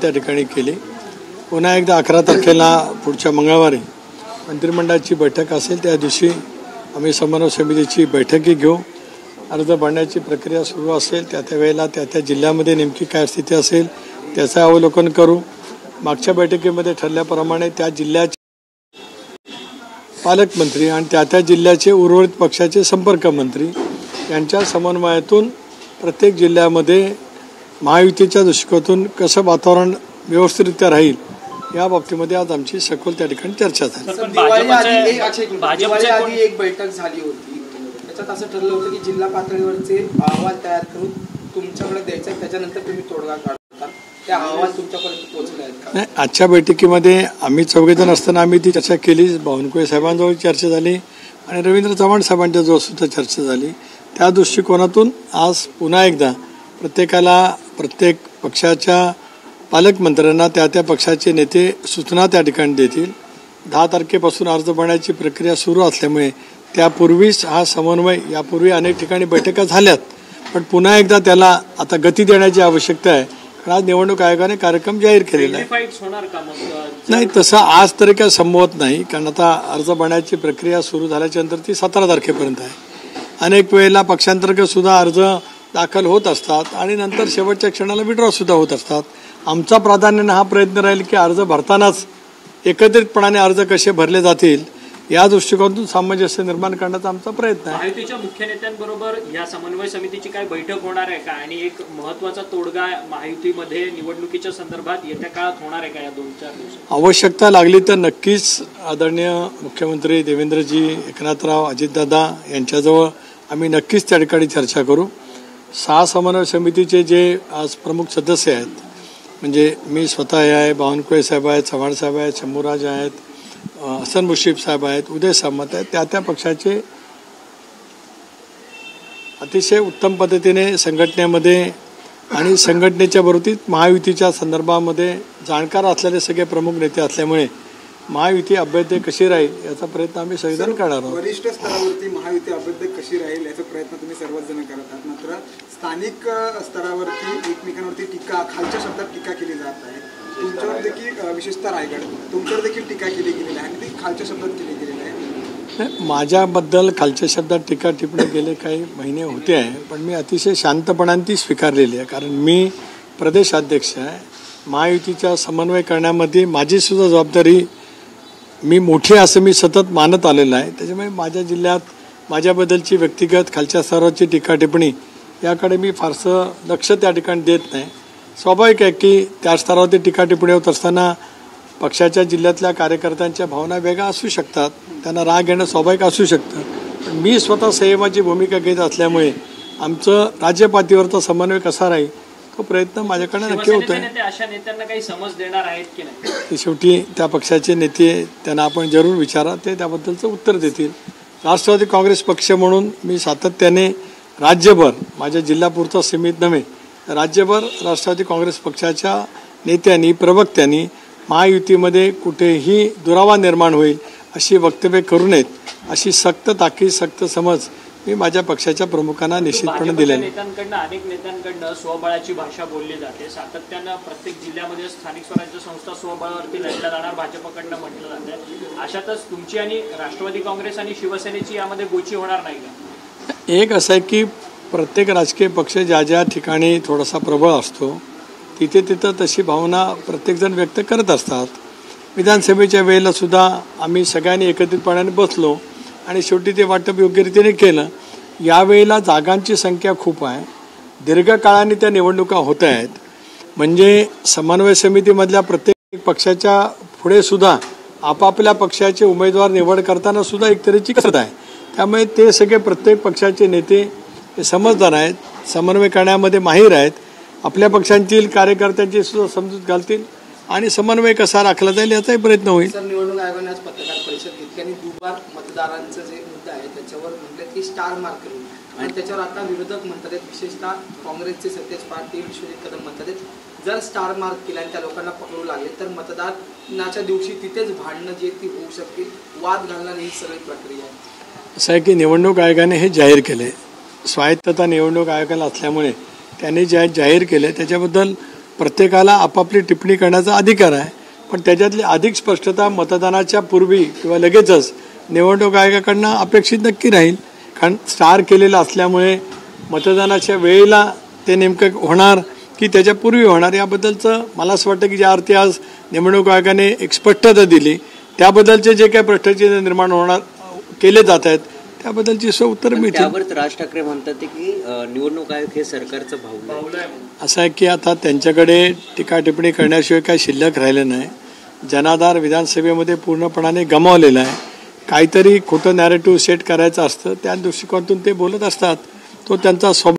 त्या ठिकाणी केली। पुन्हा एकदा 11 तारखेला पुढच्या मंगळवारी मंत्रिमंडळाची बैठक असेल, त्या दिवशी आम्ही समन्वय समितीची बैठकी घेऊ। अर्ज भरण्याची प्रक्रिया सुरू असेल, त्या वेळेला त्या जिल्ह्यामध्ये नेमकी काय स्थिती असेल त्याचं अवलोकन करू। मागच्या बैठकीमध्ये ठरल्याप्रमाणे त्या जिल्ह्याचे पालकमंत्री आणि त्या जिल्ह्याचे उर्वरित पक्षाचे संपर्क मंत्री यांच्या समन्वयातून प्रत्येक जिल्ह्यामध्ये महायुतीच्या दृष्टिकोनातून कसं वातावरण व्यवस्थितरित्या राहील या बाबतीमध्ये आज आमची सखोल त्या ठिकाणी चर्चा झाली। भाजपची आधी एक बैठक झाली होती, त्याच्यात असं ठरलं होतं की जिल्हा पातळीवरचे अहवाल तयार करून तुमच्याकडे द्यायचा, त्याच्यानंतर तुम्ही तोडगा काढता, त्या अहवाल तुमच्यापर्यंत पोहोचले आहेत का? नाही, आजच्या बैठकीमध्ये आम्ही चौघेजण असताना आम्ही ती चर्चा केली। बावनकुळे साहेबांजवळ चर्चा झाली आणि रवींद्र चव्हाण साहेबांच्या जवळ सुद्धा चर्चा झाली। त्या दृष्टिकोनातून आज पुन्हा एकदा प्रत्येक पक्षाच्या पालकमंत्र्यांना त्या पक्षाचे नेते सूचना त्या ठिकाणी देतील। 10 तारखेपासून अर्ज भरण्याची प्रक्रिया सुरू असल्यामुळे त्यापूर्वीच हा समन्वय, यापूर्वी अनेक ठिकाणी बैठका झाल्यात, पण पुन्हा एकदा त्याला आता गती देण्याची आवश्यकता आहे। आज निवडणूक आयोगाने कार्यक्रम जाहीर केलेला आहे। नाही, तसं आज तरी काय संभवत नाही, कारण आता अर्ज भरण्याची प्रक्रिया सुरू झाल्याच्या नंतर ती 17 तारखेपर्यंत आहे। अनेक वेळेला पक्षांतर्गत सुद्धा अर्ज दाखल होत असतात आणि नंतर शेवटच्या क्षणाला विड्रॉ सुद्धा होत असतात। आमचा प्राधान्याने हा प्रयत्न राहील की अर्ज भरतानाच एकत्रितपणाने अर्ज कसे भरले जातील या दृष्टिकोनातून सामंजस्य निर्माण करण्याचा आमचा प्रयत्न आहे। महायुतीच्या मुख्य नेत्यांबरोबर या समन्वय समितीची काय बैठक होणार आहे का, आणि एक महत्त्वाचा तोडगा महायुतीमध्ये निवडणुकीच्या संदर्भात येत्या काळात होणार आहे का या 2-4 दिवसात? आवश्यकता लागली तर नक्कीच आदरणीय मुख्यमंत्री देवेंद्रजी, एकनाथराव, अजितदादा यांच्याजवळ आम्ही नक्कीच त्या ठिकाणी चर्चा करू। 6 समन्वय समितीचे जे आज प्रमुख सदस्य आहेत, म्हणजे मी स्वतः आहे, बावनकुळे साहेब आहेत, चव्हाण साहेब आहेत, शंभूराज आहेत, हसन मुश्रीफ साहेब आहेत, उदय सामंत आहेत, त्या पक्षाचे अतिशय उत्तम पद्धतीने संघटनेमध्ये आणि संघटनेच्या बरोबरीत महायुतीच्या संदर्भामध्ये जाणकार असलेले सगळे प्रमुख नेते असल्यामुळे महायुती अभ्युदय कशी राहील याचा प्रयत्न आम्ही सगळेजण करणार आहोत। वरिष्ठ स्तरावरती महायुती अभ्युदय कशी राहील याचा प्रयत्न तुम्ही सर्वच जण करत आहात, मात्र स्थानिक स्तरावरती एकमेकांवरती टीका, खालच्या शब्दात टीका केली जात आहे। तुमच्यावर देखील, विशेषतः रायगड, तुमच्यावर देखील टीका केली गेलेली आहे आणि ती खालच्या शब्दात केली गेलेली आहे। माझ्याबद्दल खालच्या शब्दात टीका टिप्पणी गेले काही महिने होते आहे, पण मी अतिशय शांतपणाने ती स्वीकारलेली आहे, कारण मी प्रदेशाध्यक्ष आहे। महायुतीचा समन्वय करण्यामध्ये माझी सुद्धा जबाबदारी मी मोठी असं मी सतत मानत आलेलं आहे। त्याच्यामुळे माझ्या जिल्ह्यात माझ्याबद्दलची व्यक्तिगत खालच्या स्तरावरची टीका टिप्पणी याकडे मी फारसं लक्ष त्या ठिकाणी देत नाही। स्वाभाविक आहे की त्या स्तरावरती टीका टिप्पणी होत असताना पक्षाच्या जिल्ह्यातल्या कार्यकर्त्यांच्या भावना वेगळ्या असू शकतात, त्यांना राग येणं स्वाभाविक असू शकतं, पण मी स्वतः संयमाची भूमिका घेत असल्यामुळे आमचं राज्य पातळीवरचा समन्वय कसा राहील तो प्रयत्न माझ्याकडे नक्की होत आहे। अशा नेत्यांना काही समज देणार आहेत की नाही? शेवटी त्या पक्षाचे नेते, त्यांना आपण जरूर विचारा, ते त्याबद्दलचं उत्तर देतील। राष्ट्रवादी काँग्रेस पक्ष म्हणून मी सातत्याने राज्यभर, माझ्या जिल्हापुरता सीमित नव्हे, राज्यभर राष्ट्रवादी काँग्रेस पक्षाच्या नेत्यांनी, प्रवक्त्यांनी महायुतीमध्ये कुठेही दुरावा निर्माण होईल अशी वक्तव्य करू नयेत, अशी सक्त ताकीद, सक्त समज मी माझ्या पक्षाच्या प्रमुखांना निश्चितपणे दिलेली आहे। अनेक नेत्यांकडनं स्वबळाची भाषा बोलली जाते, सातत्यानं प्रत्येक जिल्ह्यामध्ये स्थानिक स्वराज्य संस्था स्वबळावरती लढल्या जाणार भाजपकडनं म्हटलं जातं। अशातच तुमची आणि राष्ट्रवादी काँग्रेस आणि शिवसेनेची यामध्ये गोची होणार नाही का? एक असं आहे की प्रत्येक राजकीय पक्ष ज्या ठिकाणी थोडासा प्रबळ असतो तिथं तशी भावना प्रत्येकजण व्यक्त करत असतात। विधानसभेच्या वेळेला सुद्धा आम्ही सगळ्यांनी एकत्रितपणाने बसलो आणि शेवटी ते वाटप योग्य रीतीने केलं। यावेळेला जागांची संख्या खूप आहे, दीर्घकाळाने त्या निवडणुका होत आहेत, म्हणजे समन्वय समितीमधल्या प्रत्येक पक्षाच्या पुढे सुद्धा आपापल्या पक्षाचे उमेदवार निवड करताना सुद्धा एक तऱ्हेची कसरत आहे। त्यामुळे ते सगळे प्रत्येक पक्षाचे नेते हे समजदार आहेत, समन्वय करण्यामध्ये माहीर आहेत, आपल्या पक्षांतील कार्यकर्त्यांची सुद्धा समजूत घालतील आणि समन्वय कसा राखला जाईल याचाही प्रयत्न होईल। सर, निवडणूक आयोगाने आज पत्रकार परिषद घेतली आणि दुबार मतदारांचं जे मुद्दा आहे त्याच्यावर म्हटलं की स्टार मार्क करून, आणि त्याच्यावर आता विरोधक म्हणतात, विशेषतः काँग्रेसचे सतेज पाटील, विश्वजित कदम म्हणतात, जर स्टार मार्क केला आणि त्या लोकांना पकडू लागले तर मतदानाच्या दिवशी तिथेच भांडणं जे ती होऊ शकतील, वाद घालणार ही सगळी प्रक्रिया आहे। असं आहे की निवडणूक आयोगाने हे जाहीर केले, स्वायत्तता निवडणूक आयोगाला असल्यामुळे त्यांनी जे जाहीर केले त्याच्याबद्दल प्रत्येकाला आपापली टिप्पणी करण्याचा अधिकार आहे, पण त्याच्यातली अधिक स्पष्टता मतदानाच्या पूर्वी किंवा लगेचच निवडणूक आयोगाकडनं अपेक्षित नक्की राहील. कारण स्टार केलेलं असल्यामुळे मतदानाच्या वेळेला ते नेमकं होणार की त्याच्यापूर्वी होणार याबद्दलचं मला असं वाटतं की ज्या अर्थी आज निवडणूक आयोगाने एक स्पष्टता दिली त्याबद्दलचे जे काही प्रश्नचिन्ह निर्माण होणार केले जात आहेत त्याबद्दलची उत्तर मिळतील. त्यावरच राज ठाकरे म्हणतात की निवडणूक आयोग हे सरकारचं भावलं आहे. असं आहे की आता त्यांच्याकडे टीका टिप्पणी करण्याशिवाय काही शिल्लक राहिलं नाही. जनाधार विधानसभेमध्ये पूर्णपणाने गमावलेला आहे. काहीतरी खोटं नॅरेटिव्ह सेट करायचं असतं त्या दृष्टिकोनातून ते बोलत असतात. तो त्यांचा स्वभाव